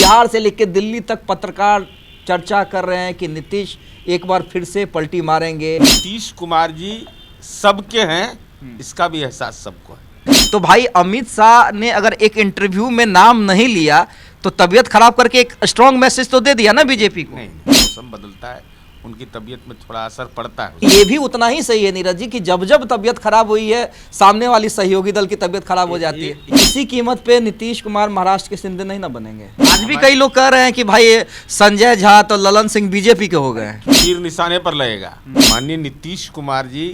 बिहार से लेकर दिल्ली तक पत्रकार चर्चा कर रहे हैं कि नीतीश एक बार फिर से पलटी मारेंगे। नीतीश कुमार जी सबके हैं, इसका भी एहसास सबको है। तो भाई अमित शाह ने अगर एक इंटरव्यू में नाम नहीं लिया तो तबीयत खराब करके एक स्ट्रॉन्ग मैसेज तो दे दिया ना बीजेपी को। नहीं, मौसम बदलता है, उनकी तबीयत में थोड़ा असर पड़ता है। ये भी उतना ही सही है नीरज जी कि जब जब तबीयत खराब हुई है सामने वाली सहयोगी दल की तबीयत खराब हो जाती है। इसी कीमत पे नीतीश कुमार महाराष्ट्र के शिंदे नहीं ना बनेंगे। आज भी कई लोग कह रहे हैं कि भाई संजय झा तो ललन सिंह बीजेपी के हो गए हैं। तीर निशाने पर लगेगा। माननीय नीतीश कुमार जी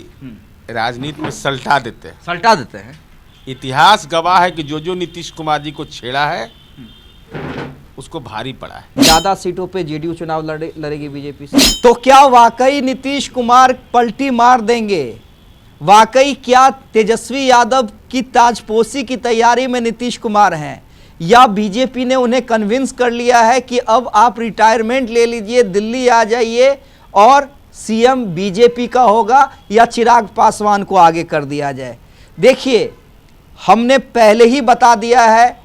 राजनीति में सल्टा देते हैं। इतिहास गवाह है कि जो नीतीश कुमार जी को छेड़ा है उसको भारी पड़ा है। ज्यादा सीटों पे जेडीयू चुनाव लड़ेगी बीजेपी से। तो क्या वाकई नीतीश कुमार पलटी मार देंगे? वाकई क्या तेजस्वी यादव की ताजपोशी की तैयारी में नीतीश कुमार हैं, या बीजेपी ने उन्हें कन्विंस कर लिया है कि अब आप रिटायरमेंट ले लीजिए, दिल्ली आ जाइए और सीएम बीजेपी का होगा, या चिराग पासवान को आगे कर दिया जाए? देखिए, हमने पहले ही बता दिया है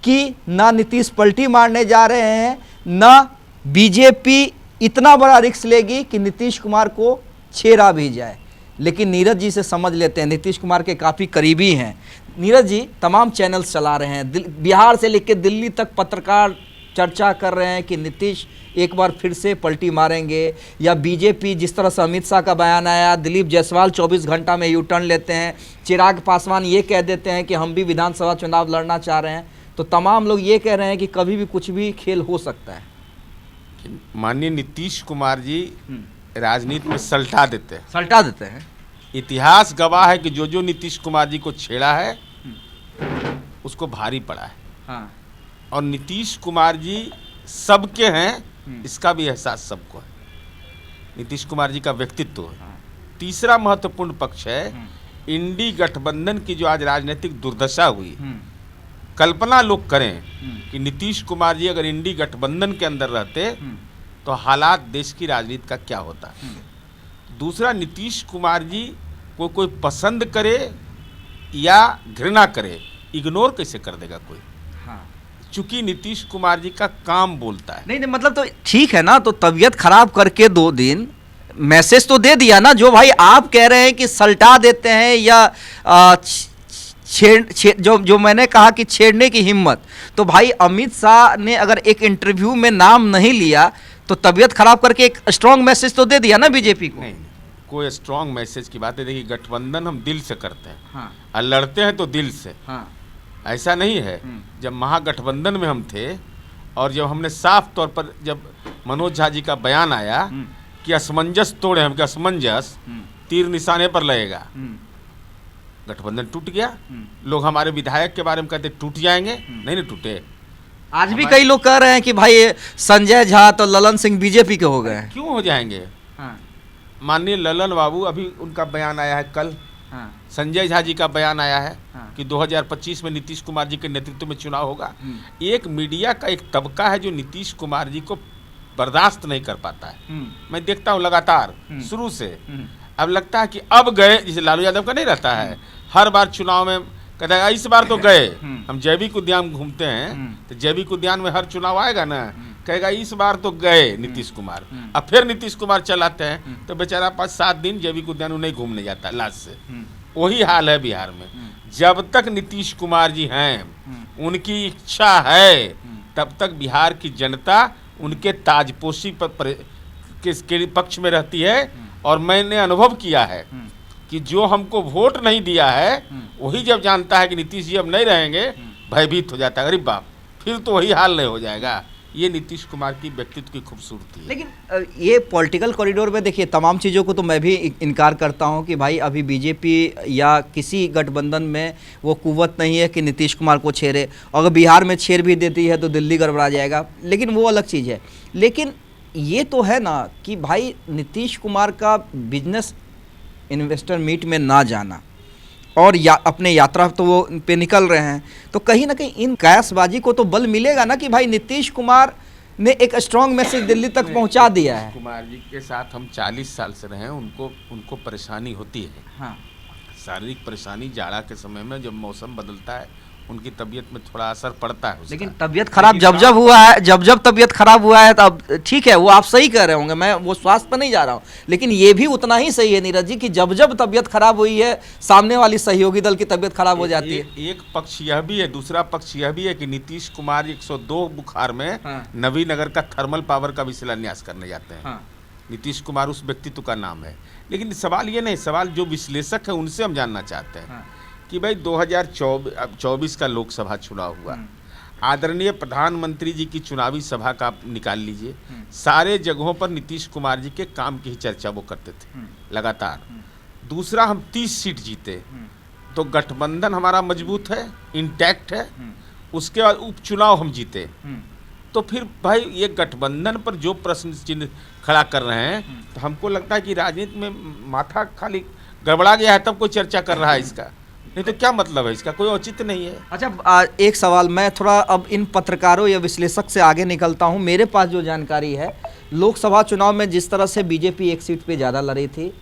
कि ना नीतीश पलटी मारने जा रहे हैं, ना बीजेपी इतना बड़ा रिस्क लेगी कि नीतीश कुमार को छेड़ा भी जाए। लेकिन नीरज जी से समझ लेते हैं, नीतीश कुमार के काफ़ी करीबी हैं। नीरज जी तमाम चैनल्स चला रहे हैं, बिहार से लेकर दिल्ली तक पत्रकार चर्चा कर रहे हैं कि नीतीश एक बार फिर से पलटी मारेंगे, या बीजेपी जिस तरह से अमित शाह का बयान आया, दिलीप जायसवाल 24 घंटा में यू टर्न लेते हैं, चिराग पासवान ये कह देते हैं कि हम भी विधानसभा चुनाव लड़ना चाह रहे हैं, तो तमाम लोग ये कह रहे हैं कि कभी भी कुछ भी खेल हो सकता है। माननीय नीतीश कुमार जी राजनीति में सल्टा देते हैं। इतिहास गवाह है कि जो नीतीश कुमार जी को छेड़ा है उसको भारी पड़ा है। हाँ। और नीतीश कुमार जी सबके हैं, इसका भी एहसास सबको है। नीतीश कुमार जी का व्यक्तित्व है। तीसरा महत्वपूर्ण पक्ष है इंडी गठबंधन की जो आज राजनीतिक दुर्दशा हुई। कल्पना लोग करें कि नीतीश कुमार जी अगर इंडी गठबंधन के अंदर रहते तो हालात देश की राजनीति का क्या होता। दूसरा, नीतीश कुमार जी को कोई पसंद करे या घृणा करे, इग्नोर कैसे कर देगा कोई? चूंकि नीतीश कुमार जी का काम बोलता है। नहीं, मतलब तो ठीक है ना, तो तबीयत खराब करके 2 दिन मैसेज तो दे दिया ना। जो भाई आप कह रहे हैं कि सल्टा देते हैं या जो मैंने कहा कि छेड़ने की हिम्मत, तो भाई अमित शाह ने अगर एक इंटरव्यू में नाम नहीं लिया तो तबीयत खराब करके एक स्ट्रॉन्ग मैसेज तो दे दिया ना बीजेपी को। नहीं, कोई स्ट्रॉन्ग मैसेज की बात है। देखिए, गठबंधन हम दिल से करते हैं। हाँ। और लड़ते हैं तो दिल से। हाँ। ऐसा नहीं है। जब महागठबंधन में हम थे और जब हमने साफ तौर पर, जब मनोज झा जी का बयान आया कि असमंजस तोड़े, हम क्या असमंजस तीर निशाने पर लगेगा, गठबंधन टूट गया। लोग हमारे विधायक के बारे में कहते टूट जाएंगे, नहीं टूटे। आज भी कई लोग कह रहे हैं कि भाई संजय झा तो ललन सिंह बीजेपी के हो गए हैं। क्यों हो जाएंगे? माननीय ललन बाबू, अभी उनका बयान आया है कल। संजय झा जी का बयान आया है कि 2025 में नीतीश कुमार जी के नेतृत्व में चुनाव होगा। एक मीडिया का एक तबका है जो नीतीश कुमार जी को बर्दाश्त नहीं कर पाता है। मैं देखता हूँ लगातार शुरू से। अब लगता है कि अब गए, जैसे लालू यादव का नहीं रहता है, हर बार चुनाव में कहता है इस बार तो गए। हम जैविक उद्यान घूमते हैं तो जैविक उद्यान में हर चुनाव आएगा ना, कहेगा इस बार तो गए नीतीश कुमार। अब फिर नीतीश कुमार चलाते हैं तो बेचारा 5-7 दिन जैविक उद्यान नहीं घूमने जाता लास्ट से। वही हाल है बिहार में। जब तक नीतीश कुमार जी हैं, उनकी इच्छा है, तब तक बिहार की जनता उनके ताजपोशी के पक्ष में रहती है। और मैंने अनुभव किया है कि जो हमको वोट नहीं दिया है वही जब जानता है कि नीतीश जी अब नहीं रहेंगे, भयभीत हो जाता है। अरे बाप, फिर तो वही हाल नहीं हो जाएगा। ये नीतीश कुमार की व्यक्तित्व की खूबसूरती है। लेकिन ये पॉलिटिकल कॉरिडोर में देखिए, तमाम चीज़ों को तो मैं भी इनकार करता हूं कि भाई अभी बीजेपी या किसी गठबंधन में वो कुव्वत नहीं है कि नीतीश कुमार को छेड़े। अगर बिहार में छेड़ भी देती है तो दिल्ली गड़बड़ा जाएगा, लेकिन वो अलग चीज़ है। लेकिन ये तो है ना कि भाई नीतीश कुमार का बिजनेस इन्वेस्टर मीट में ना जाना और अपने यात्रा तो वो पे निकल रहे हैं, तो कहीं ना कहीं इन कयासबाजी को तो बल मिलेगा ना कि भाई नीतीश कुमार ने एक स्ट्रॉन्ग मैसेज दिल्ली तक पहुंचा दिया है। कुमार जी के साथ हम 40 साल से रहे हैं, उनको परेशानी होती है। हाँ। शारीरिक परेशानी, जाड़ा के समय में जब मौसम बदलता है उनकी तबीयत में थोड़ा असर पड़ता है उसका। लेकिन तबीयत खराब जब हुआ है, जब तबीयत खराब हुआ है तब ठीक है, वो आप सही कह रहे होंगे, मैं वो स्वास्थ्य पर नहीं जा रहा हूँ, लेकिन ये भी उतना ही सही है नीरज जी कि जब तबीयत खराब हुई है, सामने वाली सहयोगी दल की तबीयत खराब हो जाती है। एक पक्ष यह भी है, दूसरा पक्ष यह भी है कि नीतीश कुमार 102 बुखार में नवीनगर का थर्मल पावर का भी शिलान्यास करने जाते हैं। नीतीश कुमार उस व्यक्तित्व का नाम है। लेकिन सवाल ये नहीं, सवाल जो विश्लेषक है उनसे हम जानना चाहते हैं कि भाई 2024 का लोकसभा चुनाव हुआ, आदरणीय प्रधानमंत्री जी की चुनावी सभा का आप निकाल लीजिए, सारे जगहों पर नीतीश कुमार जी के काम की ही चर्चा वो करते थे लगातार। दूसरा, हम 30 सीट जीते, तो गठबंधन हमारा मजबूत है, इंटैक्ट है। उसके बाद उपचुनाव हम जीते, तो फिर भाई ये गठबंधन पर जो प्रश्न चिन्ह खड़ा कर रहे हैं, तो हमको लगता है कि राजनीति में माथा खाली गड़बड़ा गया है, तब कोई चर्चा कर रहा है इसका, नहीं तो क्या मतलब है इसका, कोई औचित्य नहीं है। अच्छा, एक सवाल, मैं थोड़ा अब इन पत्रकारों या विश्लेषक से आगे निकलता हूं। मेरे पास जो जानकारी है, लोकसभा चुनाव में जिस तरह से बीजेपी एक सीट पे ज़्यादा लड़ी थी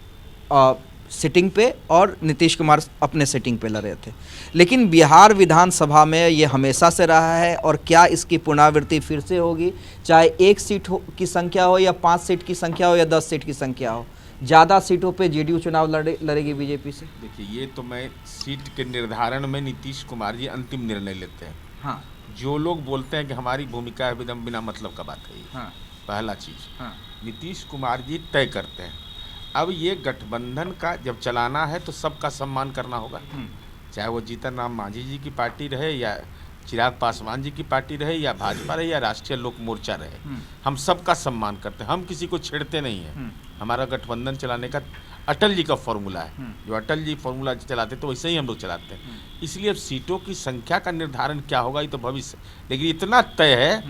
सिटिंग पे, और नीतीश कुमार अपने सिटिंग पे लड़े थे, लेकिन बिहार विधानसभा में ये हमेशा से रहा है, और क्या इसकी पुनरावृत्ति फिर से होगी, चाहे 1 सीट की संख्या हो या 5 सीट की संख्या हो या 10 सीट की संख्या हो, ज़्यादा सीटों पे जेडीयू चुनाव लड़ेगी बीजेपी से? देखिए, ये तो मैं सीट के निर्धारण में नीतीश कुमार जी अंतिम निर्णय लेते हैं। हाँ, जो लोग बोलते हैं कि हमारी भूमिका है, एकदम बिना मतलब का बात है ये। हाँ, पहला चीज़, हाँ, नीतीश कुमार जी तय करते हैं। अब ये गठबंधन का जब चलाना है तो सबका सम्मान करना होगा, चाहे वो जीतन राम मांझी जी की पार्टी रहे, या चिराग पासवान जी की पार्टी रहे, या भाजपा रहे, या राष्ट्रीय लोक मोर्चा रहे, हम सबका सम्मान करते हैं, हम किसी को छेड़ते नहीं हैं। हमारा गठबंधन चलाने का अटल जी का फॉर्मूला है, जो अटल जी फॉर्मूला चलाते तो वैसे ही हम लोग चलाते हैं। इसलिए अब सीटों की संख्या का निर्धारण क्या होगा ये तो भविष्य, लेकिन इतना तय है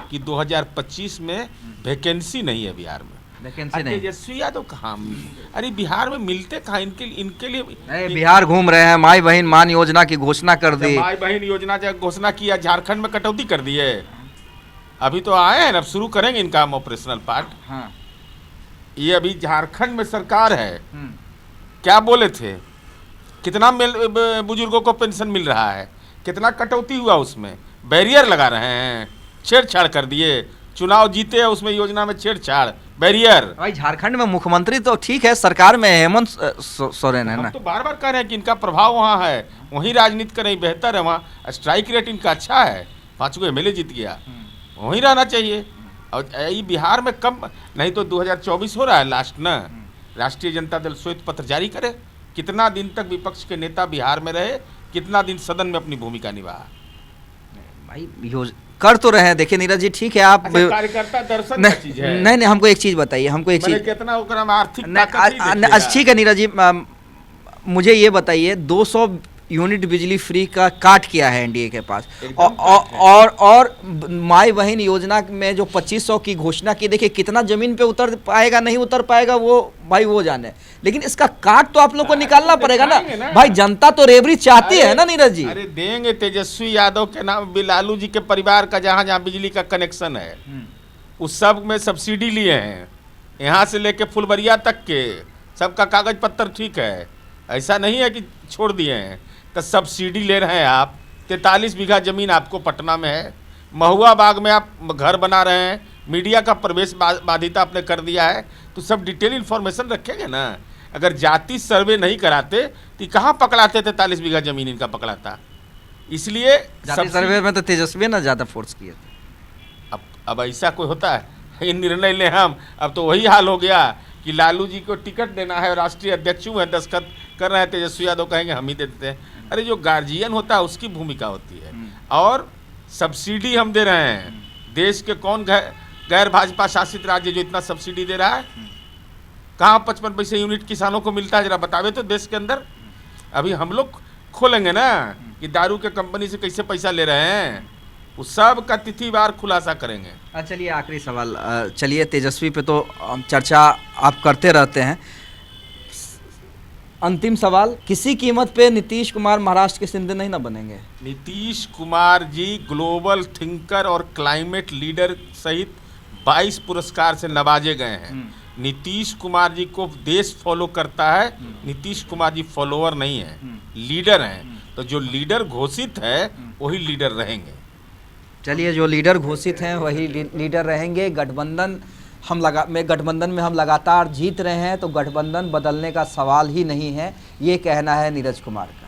कि 2025 में वैकेंसी नहीं है बिहार में। तेजस्वी यादव कहाँ, अरे बिहार में मिलते कहाँ, इनके लिए बिहार घूम रहे हैं, माई बहन मान योजना की घोषणा कर दी, माई बहन योजना जब घोषणा किया, झारखंड में कटौती कर दी है, अभी तो आए हैं, अब शुरू करेंगे इनका ऑपरेशनल पार्ट। हाँ। ये अभी झारखंड में सरकार है, क्या बोले थे, कितना बुजुर्गों को पेंशन मिल रहा है, कितना कटौती हुआ, उसमें बैरियर लगा रहे हैं, छेड़छाड़ कर दिए, चुनाव जीते हैं उसमें योजना में छेड़छाड़, बैरियर। भाई झारखंड में मुख्यमंत्री तो ठीक है, सरकार में हेमंत सोरेन है ना, हम तो बार बार कह रहे हैं कि इनका प्रभाव वहाँ है, वहीं राजनीति करें, बेहतर है, वहाँ स्ट्राइक रेट इनका अच्छा है, 5 एमएलए जीत गया, वहीं रहना चाहिए। और ये बिहार में कम नहीं तो 2024 हो रहा है लास्ट ना, राष्ट्रीय जनता दल श्वेत पत्र जारी करे, कितना दिन तक विपक्ष के नेता बिहार में रहे, कितना दिन सदन में अपनी भूमिका निभाया। भाई कर तो रहे हैं, देखिए नीरज जी, ठीक है, आप कार्यकर्ता दर्शन का चीज है। नहीं, हमको एक चीज बताइए, हमको एक चीज, कितना आर्थिक, ठीक है नीरज जी, मुझे ये बताइए, 200 यूनिट बिजली फ्री का काट किया है एनडीए के पास, और माई बहन योजना में जो 2500 की घोषणा की, देखिए कितना जमीन पे उतर पाएगा नहीं उतर पाएगा वो भाई वो जाने, लेकिन इसका काट तो आप लोग को निकालना पड़ेगा ना भाई, जनता तो रेवड़ी चाहती है ना नीरज जी। अरे देंगे, तेजस्वी यादव के नाम, लालू जी के परिवार का जहाँ जहाँ बिजली का कनेक्शन है उस सब में सब्सिडी लिए हैं, यहाँ से लेके फुलबरिया तक के सबका कागज पत्तर ठीक है, ऐसा नहीं है कि छोड़ दिए हैं, तो सब्सिडी ले रहे हैं आप। 43 बीघा जमीन आपको पटना में है, महुआ बाग में आप घर बना रहे हैं, मीडिया का प्रवेश बाधिता आपने कर दिया है, तो सब डिटेल इन्फॉर्मेशन रखेंगे ना। अगर जाति सर्वे नहीं कराते तो कहाँ पकड़ाते 43 बीघा जमीन इनका पकड़ाता, इसलिए जाति सर्वे में तो तेजस्वी ना ज़्यादा फोर्स किए थे। अब ऐसा कोई होता है, ये निर्णय ले हम, अब तो वही हाल हो गया कि लालू जी को टिकट देना है, राष्ट्रीय अध्यक्ष हैं, दस्तखत कर रहे हैं, तेजस्वी यादव कहेंगे हम ही दे देते हैं। अरे जो गार्जियन होता है उसकी भूमिका होती है, और सब्सिडी हम दे रहे हैं, देश के कौन गैर भाजपा शासित राज्य जो इतना सब्सिडी दे रहा है, कहाँ 55 पैसे यूनिट किसानों को मिलता है, जरा बतावे तो देश के अंदर। अभी हम लोग खोलेंगे ना कि दारू के कंपनी से कैसे पैसा ले रहे हैं, उस सब का तिथिवार खुलासा करेंगे। चलिए आखिरी सवाल, चलिए तेजस्वी पे तो चर्चा आप करते रहते हैं, अंतिम सवाल, किसी कीमत पे नीतीश कुमार महाराष्ट्र के शिंदे नहीं ना बनेंगे? नीतीश कुमार जी ग्लोबल थिंकर और क्लाइमेट लीडर सहित 22 पुरस्कार से नवाजे गए हैं। नीतीश कुमार जी को देश फॉलो करता है, नीतीश कुमार जी फॉलोअर नहीं है, लीडर हैं। तो जो लीडर घोषित है वही लीडर रहेंगे। चलिए, जो लीडर घोषित हैं वही लीडर रहेंगे। गठबंधन में हम लगातार जीत रहे हैं, तो गठबंधन बदलने का सवाल ही नहीं है, ये कहना है नीरज कुमार का।